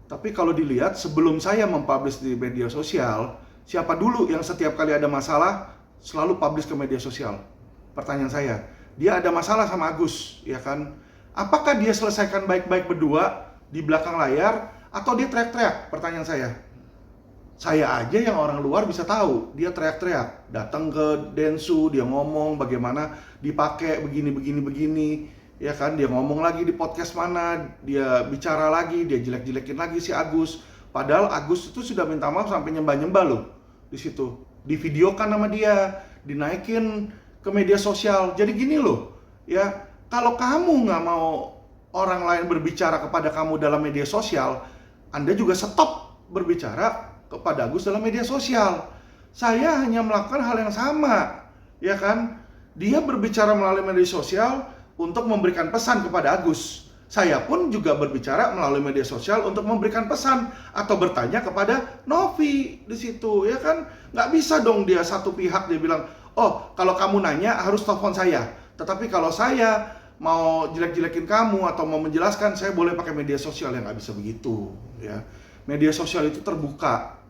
Tapi kalau dilihat sebelum saya mempublish di media sosial, siapa dulu yang setiap kali ada masalah selalu publish ke media sosial? Pertanyaan saya, dia ada masalah sama Agus, ya kan? Apakah dia selesaikan baik-baik berdua di belakang layar atau dia teriak-teriak? Pertanyaan saya aja yang orang luar bisa tahu dia teriak-teriak, datang ke Densu, dia ngomong bagaimana dipakai begini, ya kan, dia ngomong lagi di podcast mana, dia bicara lagi, dia jelek-jelekin lagi si Agus. Padahal Agus itu sudah minta maaf sampai nyembah-nyembah loh di situ, divideokan sama dia, dinaikin ke media sosial. Jadi gini loh, ya, kalau kamu nggak mau orang lain berbicara kepada kamu dalam media sosial, Anda juga stop berbicara kepada Agus dalam media sosial. Saya hanya melakukan hal yang sama, ya kan? Dia berbicara melalui media sosial untuk memberikan pesan kepada Agus. Saya pun juga berbicara melalui media sosial untuk memberikan pesan atau bertanya kepada Novi di situ, ya kan? Nggak bisa dong dia satu pihak dia bilang, oh kalau kamu nanya harus telepon saya. Tetapi kalau saya mau jelek-jelekin kamu atau mau menjelaskan, saya boleh pakai media sosial. Ya nggak bisa begitu, ya. Media sosial itu terbuka.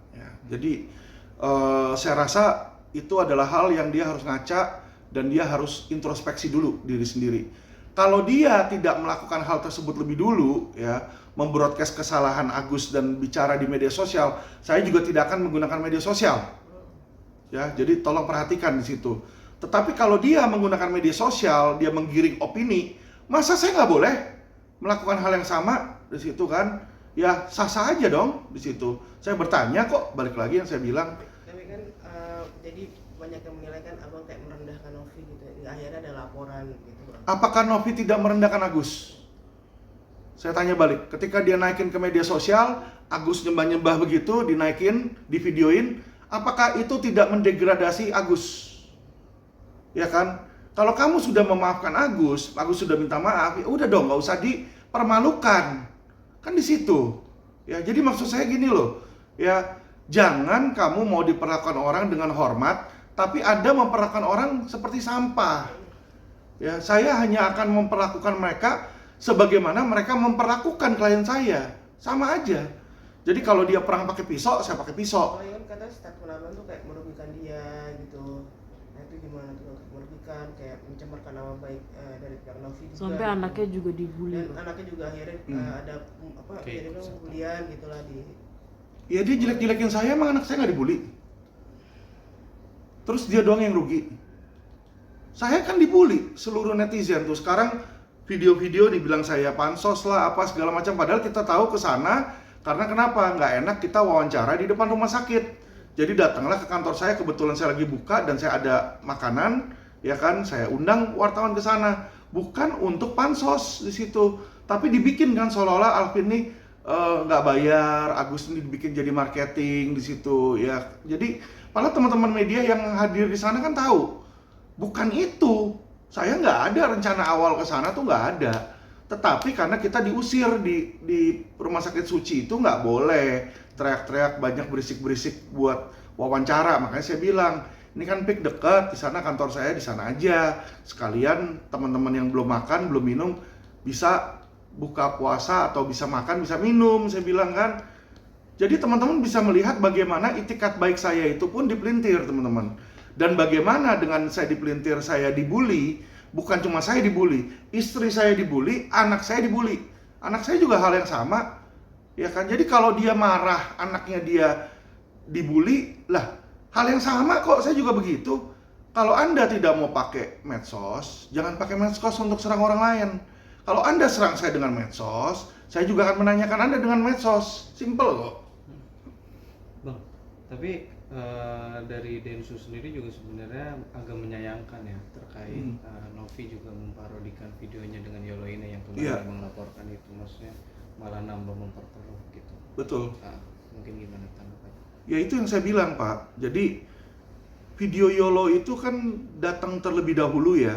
Jadi saya rasa itu adalah hal yang dia harus ngaca dan dia harus introspeksi dulu diri sendiri. Kalau dia tidak melakukan hal tersebut lebih dulu, ya, membroadcast kesalahan Agus dan bicara di media sosial, saya juga tidak akan menggunakan media sosial. Ya, jadi tolong perhatikan di situ. Tetapi kalau dia menggunakan media sosial, dia menggiring opini, masa saya nggak boleh melakukan hal yang sama di situ kan? Ya sah-sah aja dong di situ. Saya bertanya kok, balik lagi yang saya bilang. Tapi kan jadi banyak yang menilai kan abang kayak merendahkan Novi gitu. Akhirnya ada laporan gitu. Apakah Novi tidak merendahkan Agus? Saya tanya balik. Ketika dia naikin ke media sosial, Agus nyembah-nyembah begitu, dinaikin, divideoin, apakah itu tidak mendegradasi Agus? Ya kan? Kalau kamu sudah memaafkan Agus sudah minta maaf, ya udah dong, nggak usah dipermalukan. Kan di situ. Ya, jadi maksud saya gini loh. Ya, jangan kamu mau diperlakukan orang dengan hormat, tapi Anda memperlakukan orang seperti sampah. Ya, saya hanya akan memperlakukan mereka sebagaimana mereka memperlakukan klien saya. Sama aja. Jadi kalau dia perang pakai pisau, saya pakai pisau. Oh iya kan kata statement abang tuh kayak merugikan dia gitu. Nah itu gimana tuh merugikan, kayak mencemarkan nama baik dari pihak Novi juga. Sampai gitu. anaknya juga dibully. Dan anaknya juga akhirnya ada apa? Jadi bilang bulian gitulah di. Ya dia jelek-jelekin saya, emang anak saya nggak dibully. Terus dia doang yang rugi. Saya kan dibully seluruh netizen tuh. Sekarang video-video dibilang saya pansos lah, apa segala macam. Padahal kita tahu ke sana karena kenapa? Nggak enak kita wawancara di depan rumah sakit. Jadi datanglah ke kantor saya, kebetulan saya lagi buka dan saya ada makanan, ya kan? Saya undang wartawan ke sana. Bukan untuk pansos di situ, tapi dibikin kan seolah-olah Alvin nih nggak bayar, Agus ini dibikin jadi marketing di situ, ya. Jadi padahal teman-teman media yang hadir di sana kan tahu, bukan itu. Saya nggak ada rencana awal ke sana tuh nggak ada. Tetapi karena kita diusir di rumah sakit Suci itu nggak boleh teriak-teriak banyak berisik-berisik buat wawancara. Makanya saya bilang, ini kan PIK dekat, di sana kantor saya di sana aja. Sekalian teman-teman yang belum makan, belum minum bisa buka puasa atau bisa makan, bisa minum, saya bilang kan. Jadi teman-teman bisa melihat bagaimana itikat baik saya itu pun dipelintir, teman-teman. Dan bagaimana dengan saya dipelintir, saya dibully, bukan cuma saya dibully, istri saya dibully, anak saya dibully. Anak saya juga hal yang sama. Ya kan? Jadi kalau dia marah, anaknya dia dibully, lah hal yang sama kok, saya juga begitu. Kalau Anda tidak mau pakai medsos, jangan pakai medsos untuk serang orang lain. Kalau Anda serang saya dengan medsos, saya juga akan menanyakan Anda dengan medsos. Simple kok. Bang, tapi dari Densu sendiri juga sebenarnya agak menyayangkan ya terkait Novi juga memparodikan videonya dengan Yolo ini yang kemarin Bang laporkan itu, maksudnya malah nambah memperkeruh gitu. Betul. Mungkin gimana tanggapannya? Ya itu yang saya bilang Pak. Jadi video Yolo itu kan datang terlebih dahulu ya.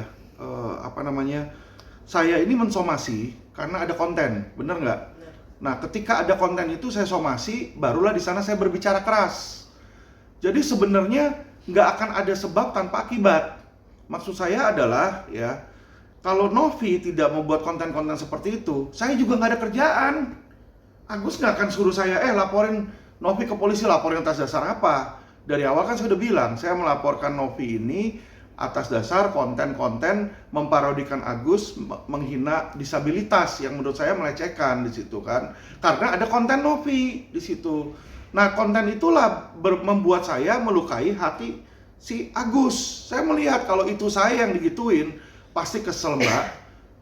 Saya ini mensomasi karena ada konten, bener nggak? Nah ketika ada konten itu saya somasi, barulah di sana saya berbicara keras. Jadi sebenarnya nggak akan ada sebab tanpa akibat. Maksud saya adalah ya, kalau Novi tidak membuat konten-konten seperti itu, saya juga nggak ada kerjaan. Agus nggak akan suruh saya, laporin Novi ke polisi, laporin atas dasar apa? Dari awal kan saya udah bilang, saya melaporkan Novi ini atas dasar konten-konten memparodikan Agus, menghina disabilitas yang menurut saya melecehkan di situ kan. Karena ada konten Novi di situ. Nah, konten itulah membuat saya melukai hati si Agus. Saya melihat kalau itu saya yang digituin, pasti kesel Mbak.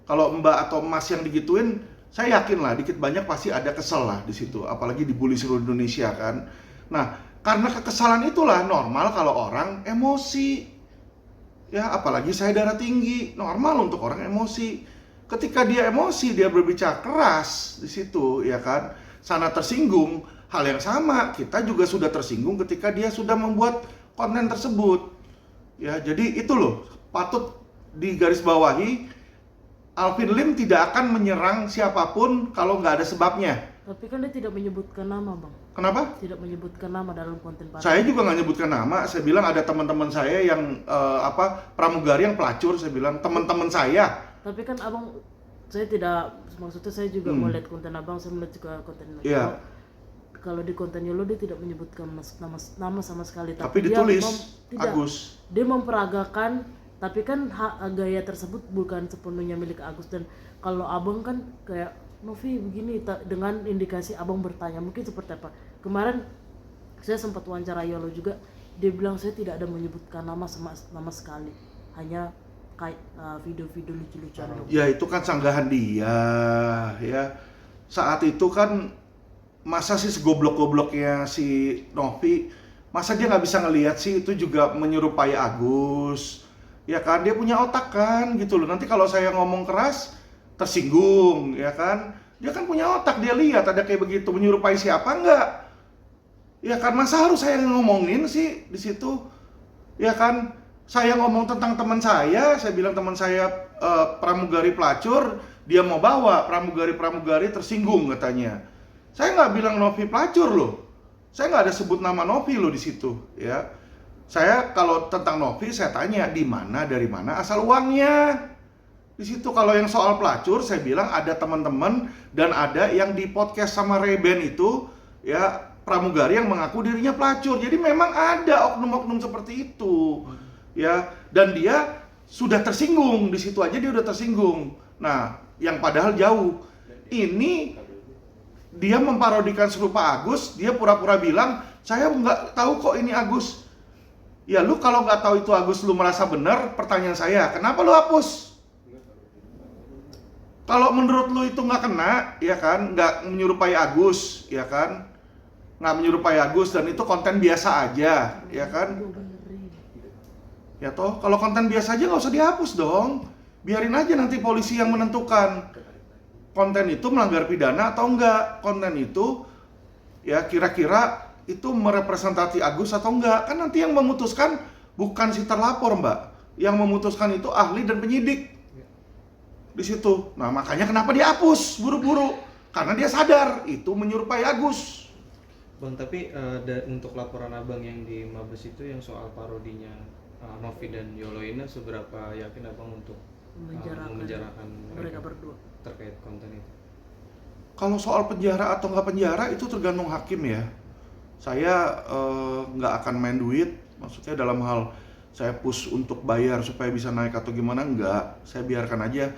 Kalau Mbak atau Mas yang digituin, saya yakin lah dikit banyak pasti ada kesel lah di situ. Apalagi dibully seluruh Indonesia kan. Nah, karena kekesalan itulah normal kalau orang emosi. Ya, apalagi saya darah tinggi, normal untuk orang emosi. Ketika dia emosi, dia berbicara keras di situ, ya kan. Sana tersinggung, hal yang sama kita juga sudah tersinggung ketika dia sudah membuat konten tersebut. Ya, jadi itu loh, patut digarisbawahi. Alvin Lim tidak akan menyerang siapapun kalau nggak ada sebabnya. Tapi kan dia tidak menyebutkan nama, Bang. Kenapa? Tidak menyebutkan nama dalam konten parodi. Saya juga nggak nyebutkan nama. Saya bilang ada teman-teman saya yang pramugari yang pelacur. Saya bilang teman-teman saya. Tapi kan Abang, saya tidak, maksudnya saya juga mau lihat konten Abang, saya melihat juga konten Yolo. Iya. Kalau di konten Yolo dia tidak menyebutkan nama sama sekali. Tapi dia ditulis tidak. Agus. Dia memperagakan, tapi kan gaya tersebut bukan sepenuhnya milik Agus. Dan kalau Abang kan kayak Novi begini, dengan indikasi Abang bertanya mungkin seperti apa. Kemarin saya sempat wawancara Yolo juga, dia bilang saya tidak ada menyebutkan nama sama sekali, hanya kayak video-video lucu-lucuan dong. Ya itu kan sanggahan dia, ya. Saat itu kan masa sih segoblok-gobloknya si Novi, masa dia nggak bisa ngelihat sih itu juga menyerupai Agus. Ya kan, dia punya otak kan gitu loh. Nanti kalau saya ngomong keras tersinggung, ya kan. Dia kan punya otak, dia lihat ada kayak begitu, menyerupai siapa enggak? Ya kan, masa harus saya ngomongin sih di situ? Ya kan, saya ngomong tentang teman saya bilang teman saya pramugari pelacur, dia mau bawa pramugari tersinggung katanya. Saya nggak bilang Novi pelacur loh. Saya nggak ada sebut nama Novi loh di situ, ya. Saya kalau tentang Novi saya tanya di mana, dari mana asal uangnya. Di situ kalau yang soal pelacur saya bilang ada teman-teman dan ada yang di podcast sama Reben itu ya pramugari yang mengaku dirinya pelacur. Jadi memang ada oknum-oknum seperti itu. Ya, dan dia sudah tersinggung di situ aja dia udah tersinggung. Nah, yang padahal jauh. Ini dia memparodikan serupa Agus, dia pura-pura bilang, "Saya nggak tahu kok ini Agus." Ya lu kalau nggak tahu itu Agus, lu merasa benar, pertanyaan saya, kenapa lu hapus? Kalau menurut lu itu nggak kena, ya kan, nggak menyerupai Agus, ya kan, nggak menyerupai Agus dan itu konten biasa aja, ya kan? Ya toh, kalau konten biasa aja nggak usah dihapus dong, biarin aja nanti polisi yang menentukan konten itu melanggar pidana atau enggak, konten itu ya kira-kira itu merepresentasi Agus atau enggak, kan nanti yang memutuskan bukan si terlapor Mbak, yang memutuskan itu ahli dan penyidik di situ. Nah makanya kenapa dihapus buru-buru, karena dia sadar itu menyerupai Agus. Bang, tapi untuk laporan Abang yang di Mabes itu yang soal parodinya Novi dan Yolo ini, seberapa yakin Abang untuk memenjarakan mereka berdua terkait konten itu? Kalau soal penjara atau nggak penjara itu tergantung hakim ya. Saya nggak akan main duit, maksudnya dalam hal saya push untuk bayar supaya bisa naik atau gimana, nggak. Saya biarkan aja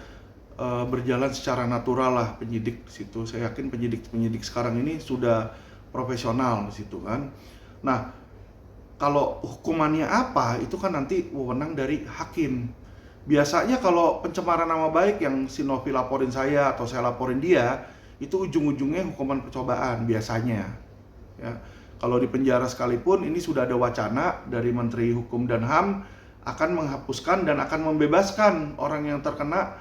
berjalan secara natural lah penyidik di situ. Saya yakin penyidik sekarang ini sudah profesional di situ kan. Nah, kalau hukumannya apa itu kan nanti wewenang dari hakim. Biasanya kalau pencemaran nama baik yang si Novi laporin saya atau saya laporin dia, itu ujung-ujungnya hukuman percobaan biasanya. Ya. Kalau di penjara sekalipun ini sudah ada wacana dari Menteri Hukum dan HAM akan menghapuskan dan akan membebaskan orang yang terkena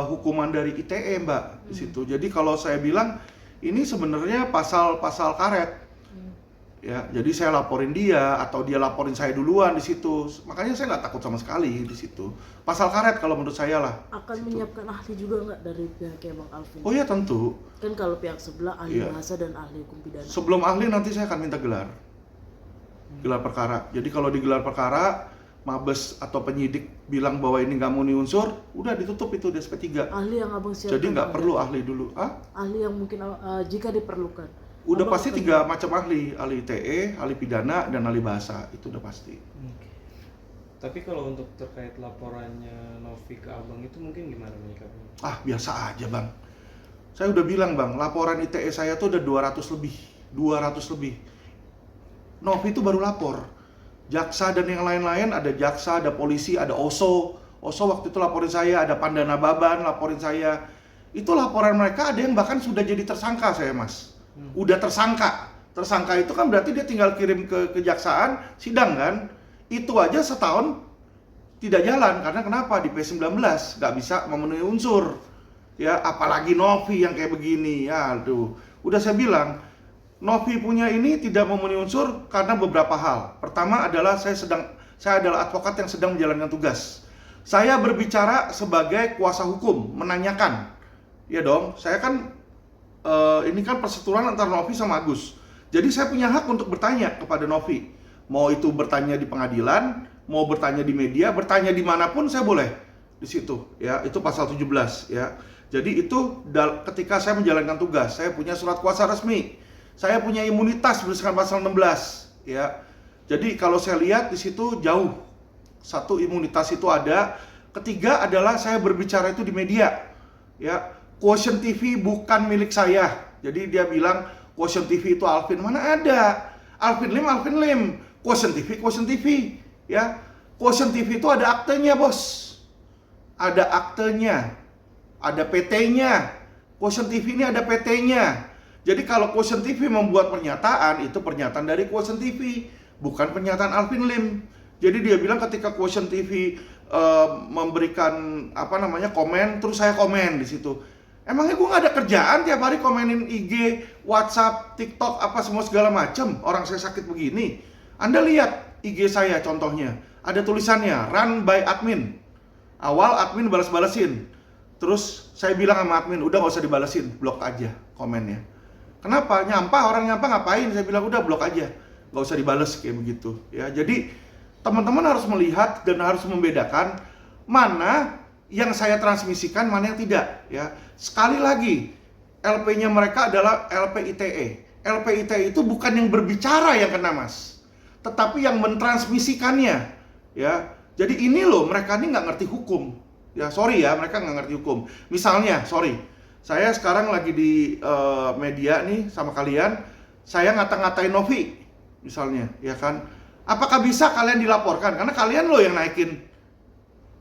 hukuman dari ITE, Mbak, di situ. Jadi kalau saya bilang ini sebenarnya pasal-pasal karet. Ya, jadi saya laporin dia atau dia laporin saya duluan di situ. Makanya saya nggak takut sama sekali di situ. Pasal karet kalau menurut saya lah. Akan situ. menyiapkan ahli juga nggak dari pihak Bang Alvin? Oh iya tentu. Kan kalau pihak sebelah ahli Iya. bahasa dan ahli hukum pidana. Sebelum ahli nanti saya akan minta gelar perkara. Jadi kalau digelar perkara Mabes atau penyidik bilang bahwa ini nggak memenuhi unsur, udah ditutup itu di SP3. Ahli yang abang siapkan. Jadi nggak ada? perlu ahli dulu. Ahli yang mungkin jika diperlukan. Udah Abang pasti akan- 3 macam ahli ITE, ahli pidana, dan ahli bahasa, itu udah pasti. Tapi kalau untuk terkait laporannya Novi ke abang itu mungkin gimana menyikapinya? Biasa aja bang. Saya udah bilang bang, laporan ITE saya tuh udah 200 lebih. Novi itu baru lapor. Jaksa dan yang lain-lain, ada jaksa, ada polisi, ada OSO. OSO waktu itu laporin saya, ada Pandana Baban laporin saya. Itu laporan mereka ada yang bahkan sudah jadi tersangka saya mas. Udah tersangka. Tersangka itu kan berarti dia tinggal kirim ke kejaksaan, sidang kan. Itu aja setahun tidak jalan. Karena kenapa? Di P19 nggak bisa memenuhi unsur. Ya, apalagi Novi yang kayak begini. Ya, aduh. Udah saya bilang, Novi punya ini tidak memenuhi unsur karena beberapa hal. Pertama adalah saya adalah advokat yang sedang menjalankan tugas. Saya berbicara sebagai kuasa hukum, menanyakan. Ya dong, saya kan ini kan persetujuan antara Novi sama Agus. Jadi saya punya hak untuk bertanya kepada Novi. Mau itu bertanya di pengadilan, mau bertanya di media, bertanya dimanapun saya boleh di situ. Ya, itu pasal 17 ya. Jadi itu ketika saya menjalankan tugas, saya punya surat kuasa resmi. Saya punya imunitas berdasarkan pasal 16 ya. Jadi kalau saya lihat di situ jauh. Satu, imunitas itu ada. Ketiga adalah saya berbicara itu di media. Ya, Quotient TV bukan milik saya. Jadi dia bilang Quotient TV itu Alvin, mana ada? Alvin Lim. Quotient TV ya. Quotient TV itu ada aktenya, Bos. Ada aktenya. Ada PT-nya. Quotient TV ini ada PT-nya. Jadi kalau Quotient TV membuat pernyataan, itu pernyataan dari Quotient TV, bukan pernyataan Alvin Lim. Jadi dia bilang ketika Quotient TV memberikan komen, terus saya komen di situ. Emangnya gue nggak ada kerjaan tiap hari komenin IG, WhatsApp, TikTok, apa semua segala macam. Orang saya sakit begini. Anda lihat IG saya contohnya, ada tulisannya run by admin. Awal admin balas-balasin. Terus saya bilang sama admin, udah nggak usah dibalasin, blok aja komennya. Kenapa? Orang nyampah ngapain? Saya bilang udah blok aja, nggak usah dibales kayak begitu. Ya, jadi teman-teman harus melihat dan harus membedakan mana yang saya transmisikan, mana yang tidak. Ya, sekali lagi, LP-nya mereka adalah LP ITE. LP ITE itu bukan yang berbicara yang kena mas, tetapi yang mentransmisikannya. Ya, jadi ini loh, mereka ini nggak ngerti hukum. Ya sorry ya, mereka nggak ngerti hukum. Misalnya, saya sekarang lagi di media nih sama kalian, saya ngata-ngatain Novi, misalnya, ya kan? Apakah bisa kalian dilaporkan? Karena kalian loh yang naikin,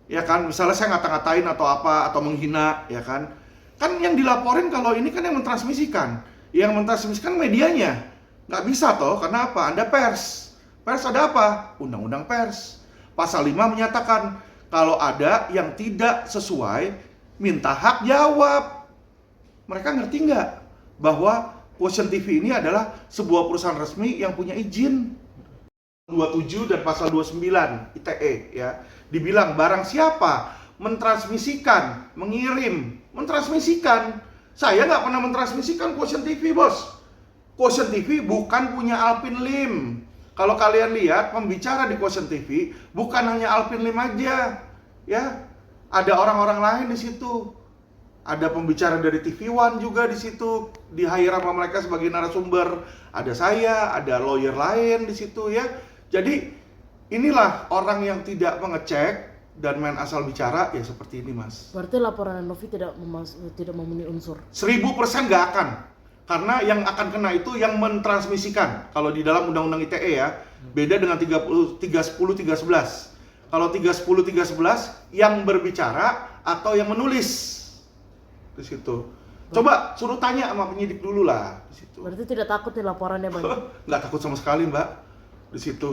ya kan? Misalnya saya ngata-ngatain atau apa, atau menghina, ya kan? Kan yang dilaporin kalau ini kan yang mentransmisikan. Yang mentransmisikan medianya. Nggak bisa toh, karena apa? Anda pers. Pers ada apa? Undang-undang pers. Pasal 5 menyatakan, kalau ada yang tidak sesuai, minta hak jawab. Mereka ngerti nggak bahwa Quotient TV ini adalah sebuah perusahaan resmi yang punya izin. 27 dan pasal 29 ITE ya. Dibilang barang siapa mentransmisikan, mengirim, mentransmisikan. Saya nggak pernah mentransmisikan Quotient TV, Bos. Quotient TV bukan punya Alvin Lim. Kalau kalian lihat pembicara di Quotient TV bukan hanya Alvin Lim aja, ya. Ada orang-orang lain di situ. Ada pembicara dari TV One juga di situ, di hire sama mereka sebagai narasumber. Ada saya, ada lawyer lain di situ ya. Jadi inilah orang yang tidak mengecek dan main asal bicara ya seperti ini, Mas. Berarti laporan Novi tidak memenuhi unsur. 1000% nggak akan. Karena yang akan kena itu yang mentransmisikan. Kalau di dalam Undang-Undang ITE ya, beda dengan 310 311. Kalau 310 311 yang berbicara atau yang menulis di situ. Coba suruh tanya sama penyidik dulu lah di situ. Berarti tidak takut nih laporannya banyak. Nggak takut sama sekali, Mbak, di situ.